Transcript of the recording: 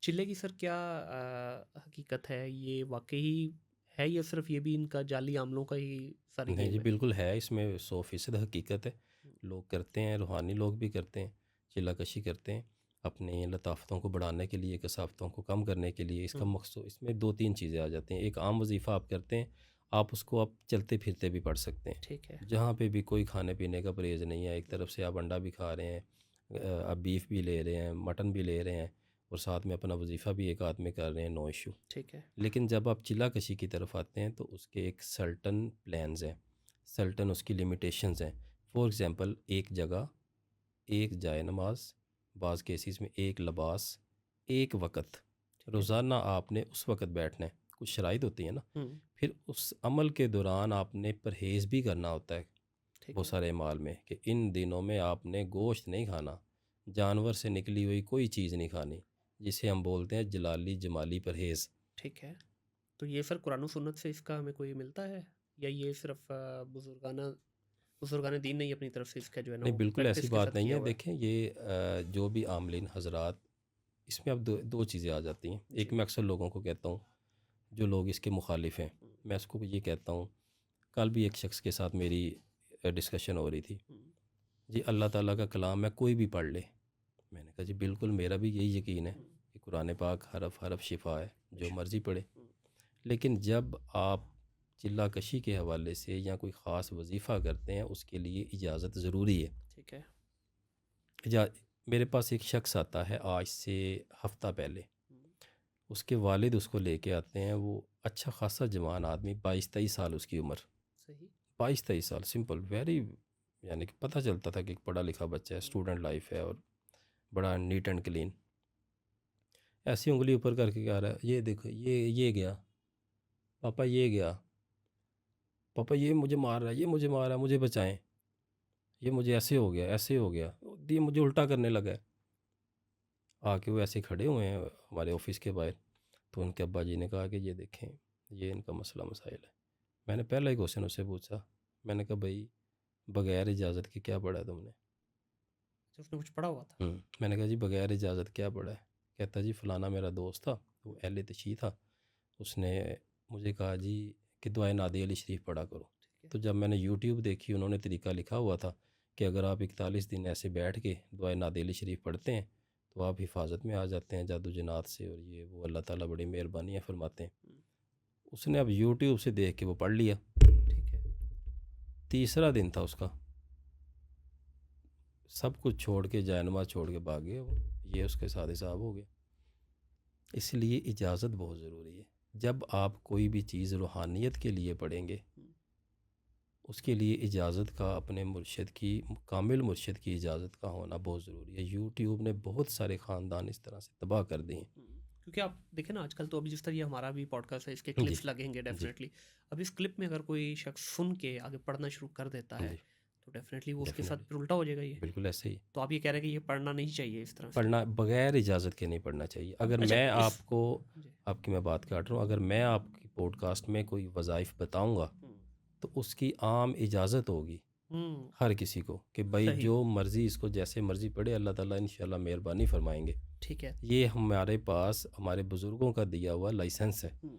चिल्ले की सर क्या हकीकत है? ये वाक़ई है या सिर्फ़ ये भी इनका जाली आमलों का ही सारी नहीं जी, गेम है? बिल्कुल है, इसमें 100% हकीकत है। लोग करते हैं, रूहानी लोग भी करते हैं, चिल्ला-कशी करते हैं, अपनी लताफ़तों को बढ़ाने के लिए, कसाफ़तों को कम करने के लिए। इसका हुँ, मकसद इसमें 2-3 चीज़ें आ जाती हैं। एक आम वज़ीफ़ा आप करते हैं, आप उसको आप चलते-फिरते भी पढ़ सकते हैं। ठीक है। जहाँ पे भी कोई खाने-पीने का परहेज़ नहीं है, एक तरफ से आप अंडा भी खा रहे हैं, आप बीफ भी ले रहे हैं, मटन भी ले रहे हैं और साथ में अपना वज़ीफ़ा भी एक हाथ में कर रहे हैं, नो इश्यू। ठीक है। लेकिन जब आप चिल्ला-कशी की तरफ आते हैं तो उसके एक सर्टेन प्लान्स हैं, सर्टेन उसकी लिमिटेशंस हैं। फॉर एग्ज़ाम्पल एक जगह, एक जाए नमाज़, बाज़ केसेस में एक लिबास, एक वक़्त, ठीक है। रोज़ाना आपने उस वक़्त बैठना है। कुछ शराइत होती है ना, हुँ, फिर उस अमल के दौरान आपने परहेज़ भी करना होता है ठीक बहुत है। सारे अमाल में कि इन दिनों में आपने गोश्त नहीं खाना, जानवर से निकली हुई कोई चीज़ नहीं खानी, जिसे हम बोलते हैं जलाली जमाली परहेज़। ठीक है। तो ये सर कुरान और सुन्नत से इसका हमें कोई मिलता है? या ये सिर्फ़ बुज़ुर्गान दीन ने ही अपनी तरफ से इसका जो है ना नहीं, वो बिल्कुल ऐसी प्रैक्टिस के बात साथ नहीं किया है। हुआ है? देखें ये जो भी आमलीन हज़रात, इसमें अब दो चीज़ें आ जाती हैं। एक जी। मैं अक्सर लोगों को कहता हूँ, जो लोग इसके मुखालिफ हैं, हुँ, मैं उसको ये कहता हूँ, कल भी एक शख्स के साथ मेरी डिस्कशन हो रही थी। हुँ, जी अल्लाह ताला का कलाम है, कोई भी पढ़ ले। मैंने कहा जी बिल्कुल, मेरा भी यही यकीन है हुँ, कि कुरान पाक हरफ हरफ शिफा है, जो बेशक। मर्ज़ी पढ़े। हुँ, लेकिन जब आप चिल्ला कशी के हवाले से या कोई ख़ास वजीफ़ा करते हैं, उसके लिए इजाज़त ज़रूरी है। ठीक है। इजा मेरे पास एक शख्स आता है आज से हफ़्ता पहले, हुँ, उसके वालिद उसको लेके आते हैं। वो अच्छा ख़ासा जवान आदमी, 22-23 साल उसकी उम्र, सही। 22-23 साल, सिंपल वेरी, यानी कि पता चलता था कि एक पढ़ा लिखा बच्चा है, हुँ, स्टूडेंट लाइफ है और बड़ा नीट एंड क्लीन। ऐसी उंगली ऊपर करके कह रहा है, ये देखो, ये गया पापा, ये गया पापा, ये मुझे मार रहा है, ये मुझे मार रहा है, मुझे बचाएं, ये मुझे ऐसे हो गया, ऐसे हो गया, ये मुझे उल्टा करने लगा है। आके वो ऐसे खड़े हुए हैं हमारे ऑफिस के बाहर। तो उनके अब्बा जी ने कहा कि ये देखें, ये इनका मसला मसाइल है। मैंने पहला ही क्वेश्चन उससे पूछा, मैंने कहा भाई, बगैर इजाज़त के क्या पढ़ा है तुमने? अच्छा उसने कुछ पढ़ा हुआ था? मैंने कहा जी बगैर इजाज़त क्या पढ़ा है? कहता जी फ़लाना मेरा दोस्त था, वो हुँ, अहले तशी था, उसने मुझे कहा जी कि दुआए नादी अली शरीफ पढ़ा करो। ठीक है। तो जब मैंने यूट्यूब देखी, उन्होंने तरीका लिखा हुआ था कि अगर आप 41 दिन ऐसे बैठ के दुआए नादी अली शरीफ पढ़ते हैं तो आप हिफाजत में आ जाते हैं जादू जन्नात से, और ये वो अल्लाह ताला बड़ी मेहरबानियाँ फरमाते हैं। हुँ, उसने अब यूट्यूब से देख के वो पढ़ लिया। ठीक है। तीसरा दिन था उसका, सब कुछ छोड़ के, जायनमाज़ छोड़ के भाग गया वो। ये उसके साथ हिसाब हो गया। इसलिए इजाज़त बहुत ज़रूरी है। जब आप कोई भी चीज़ रूहानियत के लिए पढ़ेंगे, हुँ, उसके लिए इजाज़त का, अपने मुर्शिद की, कामिल मुर्शिद की इजाज़त का होना बहुत ज़रूरी है। यूट्यूब ने बहुत सारे ख़ानदान इस तरह से तबाह कर दिए हैं। हुँ। क्योंकि आप देखें ना आजकल तो अभी जिस तरह ये हमारा भी पॉडकास्ट है इसके जी, क्लिप्स लगेंगे जी, डेफ़िनेटली। अब इस क्लिप में अगर कोई शख़्स सुन के आगे पढ़ना शुरू कर देता है, जी, तो डेफ़िनेटली वो उसके साथ डेफ़िनेटली, फिर उल्टा हो जाएगा ये। बिल्कुल ऐसे ही। तो आप ये कह रहे हैं कि ये पढ़ना नहीं चाहिए इस तरह से? पढ़ना बगैर इजाज़त के नहीं पढ़ना चाहिए। अब अगर अच्छा मैं इस आपको, जी। आपकी मैं बात काट रहा हूँ, अगर मैं आपकी पॉडकास्ट में कोई वज़ाइफ़ बताऊँगा, हुँ, तो उसकी आम इजाज़त होगी हुँ, हर किसी को कि भाई सही, जो मर्ज़ी इसको जैसे मर्ज़ी पढ़े, अल्लाह ताला इंशाल्लाह मेहरबानी फ़रमाएँगे। ठीक है। ये हमारे पास हमारे बुज़ुर्गों का दिया हुआ लाइसेंस है। हुँ,